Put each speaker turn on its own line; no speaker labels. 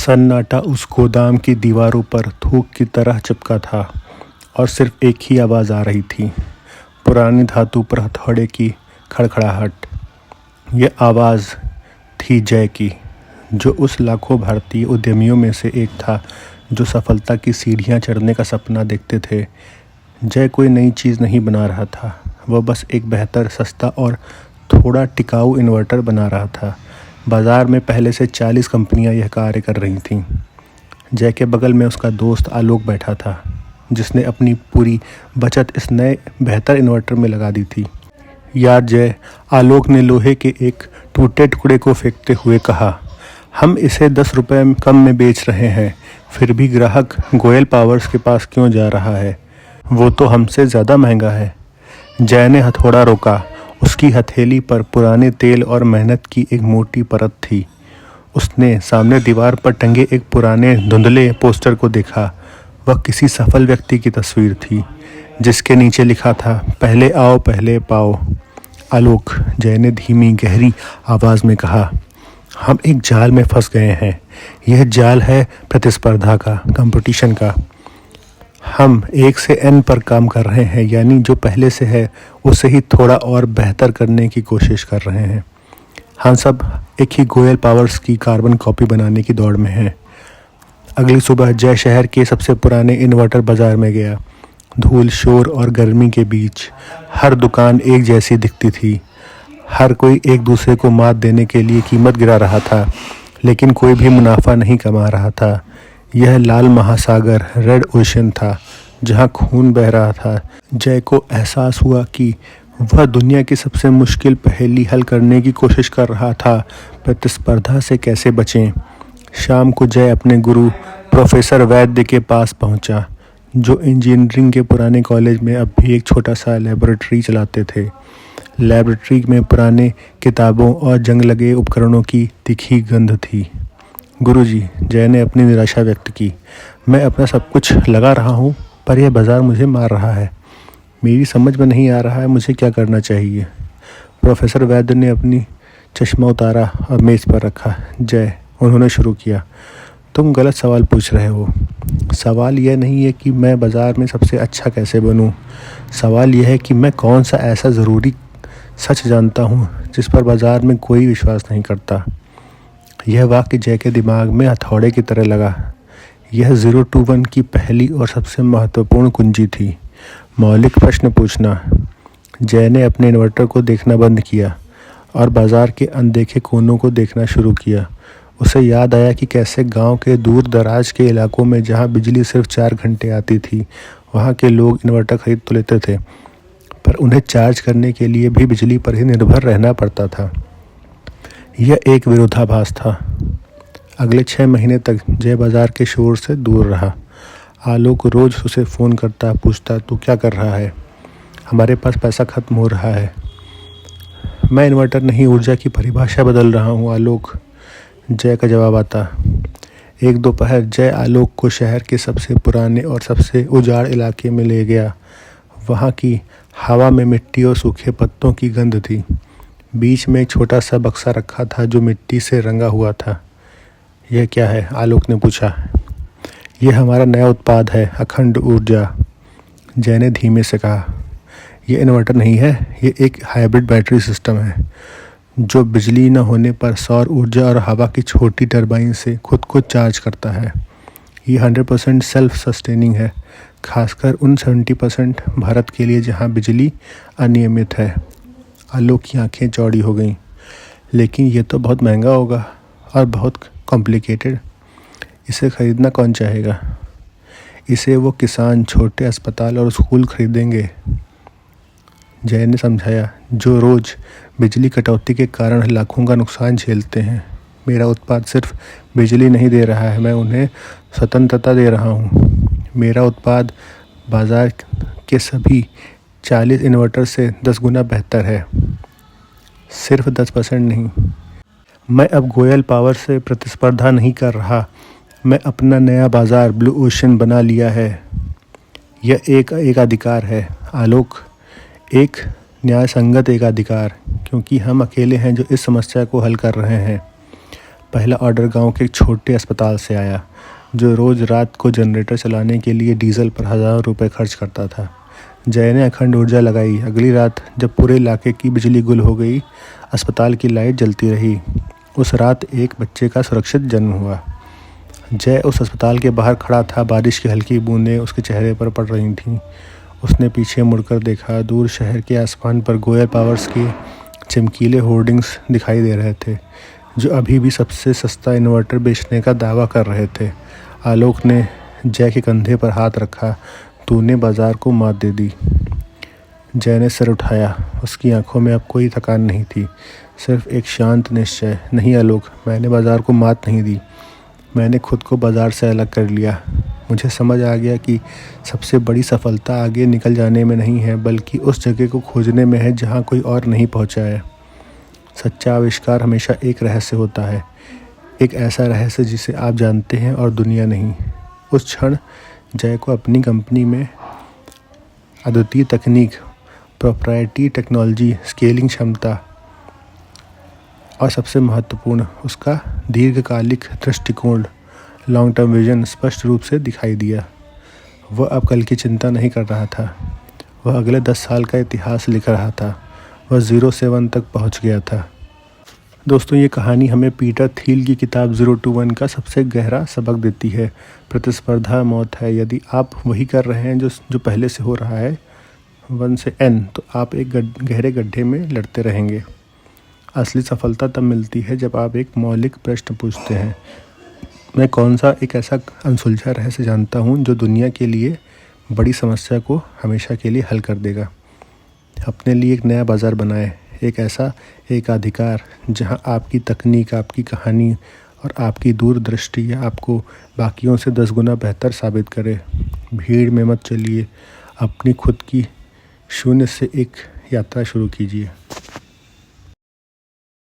सन्नाटा उस गोदाम की दीवारों पर थूक की तरह चिपका था और सिर्फ एक ही आवाज़ आ रही थी, पुरानी धातु पर हथौड़े की खड़खड़ाहट। यह आवाज़ थी जय की, जो उस लाखों भारतीय उद्यमियों में से एक था जो सफलता की सीढ़ियां चढ़ने का सपना देखते थे। जय कोई नई चीज़ नहीं बना रहा था, वह बस एक बेहतर, सस्ता और थोड़ा टिकाऊ इन्वर्टर बना रहा था। बाज़ार में पहले से 40 कंपनियां यह कार्य कर रही थीं। जय के बगल में उसका दोस्त आलोक बैठा था, जिसने अपनी पूरी बचत इस नए बेहतर इन्वर्टर में लगा दी थी। यार जय, आलोक ने लोहे के एक टूटे टुकड़े को फेंकते हुए कहा, हम इसे 10 रुपये कम में बेच रहे हैं, फिर भी ग्राहक गोयल पावर्स के पास क्यों जा रहा है? वो तो हमसे ज़्यादा महंगा है। जय ने हथौड़ा रोका। उसकी हथेली पर पुराने तेल और मेहनत की एक मोटी परत थी। उसने सामने दीवार पर टंगे एक पुराने धुंधले पोस्टर को देखा। वह किसी सफल व्यक्ति की तस्वीर थी, जिसके नीचे लिखा था, पहले आओ पहले पाओ। आलोक, जय ने धीमी गहरी आवाज़ में कहा, हम एक जाल में फंस गए हैं। यह जाल है प्रतिस्पर्धा का, कंपटीशन का। हम 1 से N पर काम कर रहे हैं, यानी जो पहले से है उसे ही थोड़ा और बेहतर करने की कोशिश कर रहे हैं। हम सब एक ही गोयल पावर्स की कार्बन कॉपी बनाने की दौड़ में हैं। अगली सुबह जय शहर के सबसे पुराने इन्वर्टर बाज़ार में गया। धूल, शोर और गर्मी के बीच हर दुकान एक जैसी दिखती थी। हर कोई एक दूसरे को मात देने के लिए कीमत गिरा रहा था, लेकिन कोई भी मुनाफा नहीं कमा रहा था। यह लाल महासागर, रेड ओशन था, जहां खून बह रहा था। जय को एहसास हुआ कि वह दुनिया की सबसे मुश्किल पहेली हल करने की कोशिश कर रहा था, प्रतिस्पर्धा से कैसे बचें। शाम को जय अपने गुरु प्रोफेसर वैद्य के पास पहुंचा, जो इंजीनियरिंग के पुराने कॉलेज में अब भी एक छोटा सा लेबोरेटरी चलाते थे। लेबोरेटरी में पुराने किताबों और जंग लगे उपकरणों की तीखी गंध थी। गुरुजी, जय ने अपनी निराशा व्यक्त की, मैं अपना सब कुछ लगा रहा हूँ, पर यह बाज़ार मुझे मार रहा है। मेरी समझ में नहीं आ रहा है मुझे क्या करना चाहिए। प्रोफेसर वैद्य ने अपनी चश्मा उतारा और मेज़ पर रखा। जय, उन्होंने शुरू किया, तुम गलत सवाल पूछ रहे हो। सवाल यह नहीं है कि मैं बाज़ार में सबसे अच्छा कैसे बनूं। सवाल यह है कि मैं कौन सा ऐसा ज़रूरी सच जानता हूं जिस पर बाज़ार में कोई विश्वास नहीं करता। यह वाक्य जय के दिमाग में हथौड़े की तरह लगा। यह 0 to 1 की पहली और सबसे महत्वपूर्ण कुंजी थी, मौलिक प्रश्न पूछना। जय ने अपने इन्वर्टर को देखना बंद किया और बाज़ार के अनदेखे कोनों को देखना शुरू किया। उसे याद आया कि कैसे गांव के दूर दराज के इलाकों में, जहां बिजली सिर्फ 4 घंटे आती थी, वहां के लोग इन्वर्टर खरीद तो लेते थे, पर उन्हें चार्ज करने के लिए भी बिजली पर ही निर्भर रहना पड़ता था। यह एक विरोधाभास था। अगले 6 महीने तक जय बाज़ार के शोर से दूर रहा। आलोक रोज़ उसे फ़ोन करता, पूछता, तू क्या कर रहा है? हमारे पास पैसा ख़त्म हो रहा है। मैं इन्वर्टर नहीं, ऊर्जा की परिभाषा बदल रहा हूँ आलोक, जय का जवाब आता। एक दोपहर जय आलोक को शहर के सबसे पुराने और सबसे उजाड़ इलाके में ले गया। वहाँ की हवा में मिट्टी और सूखे पत्तों की गंध थी। बीच में एक छोटा सा बक्सा रखा था जो मिट्टी से रंगा हुआ था। यह क्या है? आलोक ने पूछा। यह हमारा नया उत्पाद है, अखंड ऊर्जा, जय ने धीमे से कहा। यह इन्वर्टर नहीं है, ये एक हाइब्रिड बैटरी सिस्टम है, जो बिजली न होने पर सौर ऊर्जा और हवा की छोटी टरबाइन से खुद को चार्ज करता है। ये 100% सेल्फ सस्टेनिंग है, खासकर उन 70% भारत के लिए जहाँ बिजली अनियमित है। आलोक की आंखें चौड़ी हो गईं। लेकिन ये तो बहुत महंगा होगा और बहुत कॉम्प्लिकेटेड। इसे ख़रीदना कौन चाहेगा? इसे वो किसान, छोटे अस्पताल और स्कूल खरीदेंगे, जय ने समझाया, जो रोज़ बिजली कटौती के कारण लाखों का नुकसान झेलते हैं। मेरा उत्पाद सिर्फ बिजली नहीं दे रहा है, मैं उन्हें स्वतंत्रता दे रहा हूँ। मेरा उत्पाद बाज़ार के सभी 40 इन्वर्टर से 10 गुना बेहतर है, सिर्फ 10% नहीं। मैं अब गोयल पावर से प्रतिस्पर्धा नहीं कर रहा, मैं अपना नया बाज़ार ब्लू ओशन बना लिया है। यह एक अधिकार है आलोक, एक न्याय संगत एक अधिकार, क्योंकि हम अकेले हैं जो इस समस्या को हल कर रहे हैं। पहला ऑर्डर गांव के एक छोटे अस्पताल से आया, जो रोज़ रात को जनरेटर चलाने के लिए डीजल पर हज़ारों रुपए खर्च करता था। जय ने अखंड ऊर्जा लगाई। अगली रात जब पूरे इलाके की बिजली गुल हो गई, अस्पताल की लाइट जलती रही। उस रात एक बच्चे का सुरक्षित जन्म हुआ। जय उस अस्पताल के बाहर खड़ा था। बारिश की हल्की बूंदें उसके चेहरे पर पड़ रही थीं। उसने पीछे मुड़कर देखा। दूर शहर के आसमान पर गोयल पावर्स के चमकीले होर्डिंग्स दिखाई दे रहे थे, जो अभी भी सबसे सस्ता इन्वर्टर बेचने का दावा कर रहे थे। आलोक ने जय के कंधे पर हाथ रखा। तूने बाजार को मात दे दी। जय ने सिर उठाया। उसकी आंखों में अब कोई थकान नहीं थी, सिर्फ एक शांत निश्चय। नहीं आलोक, मैंने बाजार को मात नहीं दी। मैंने खुद को बाजार से अलग कर लिया। मुझे समझ आ गया कि सबसे बड़ी सफलता आगे निकल जाने में नहीं है, बल्कि उस जगह को खोजने में है जहाँ कोई और नहीं पहुँचा है। सच्चा आविष्कार हमेशा एक रहस्य होता है, एक ऐसा रहस्य जिसे आप जानते हैं और दुनिया नहीं। उस क्षण जय को अपनी कंपनी में अद्वितीय तकनीक, प्रोप्राइटरी टेक्नोलॉजी, स्केलिंग क्षमता और सबसे महत्वपूर्ण उसका दीर्घकालिक दृष्टिकोण, लॉन्ग टर्म विजन स्पष्ट रूप से दिखाई दिया। वह अब कल की चिंता नहीं कर रहा था, वह अगले 10 साल का इतिहास लिख रहा था। वह 0 से 1 तक पहुंच गया था। दोस्तों, ये कहानी हमें पीटर थिल की किताब 0 to 1 का सबसे गहरा सबक देती है। प्रतिस्पर्धा मौत है। यदि आप वही कर रहे हैं जो पहले से हो रहा है 1 से n, तो आप एक गहरे गड्ढे में लड़ते रहेंगे। असली सफलता तब मिलती है जब आप एक मौलिक प्रश्न पूछते हैं, मैं कौन सा एक ऐसा अनसुलझा रहस्य जानता हूँ जो दुनिया के लिए बड़ी समस्या को हमेशा के लिए हल कर देगा। अपने लिए एक नया बाज़ार बनाएं, एक ऐसा एकाधिकार जहां आपकी तकनीक, आपकी कहानी और आपकी दूरदृष्टि आपको बाकियों से 10 गुना बेहतर साबित करे। भीड़ में मत चलिए, अपनी खुद की शून्य से एक यात्रा शुरू कीजिए।